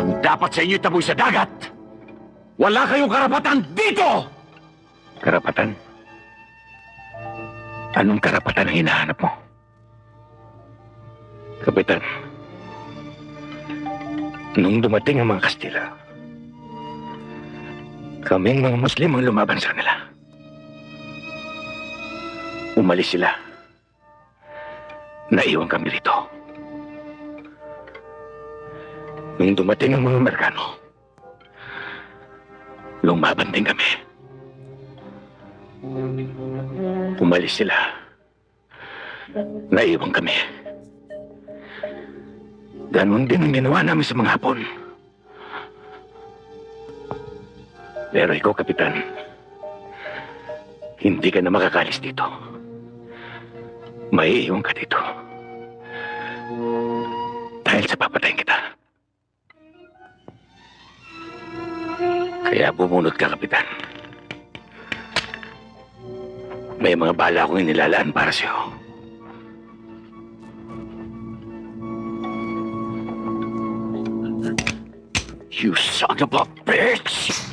Ang dapat sa inyo taboy sa dagat. Wala kayong karapatan dito! Karapatan? Anong karapatan ang hinahanap mo? Kapitan, nung dumating ang mga Kastila, kaming mga Muslim ang lumaban sa kanila. Umalis sila. Naiwan kami rito. Nung dumating ang mga Amerikano, lumaban din kami. Umalis sila. Naiwan kami. Ganon din ang ginawa namin sa mga Hapon. Pero ikaw, Kapitan, hindi ka na makakalis dito. Maiiwan ka dito. Dahil sa papatayin kita. Kaya bumunot ka, Kapitan. May mga bala akong inilalaan para sa'yo. You son of a bitch!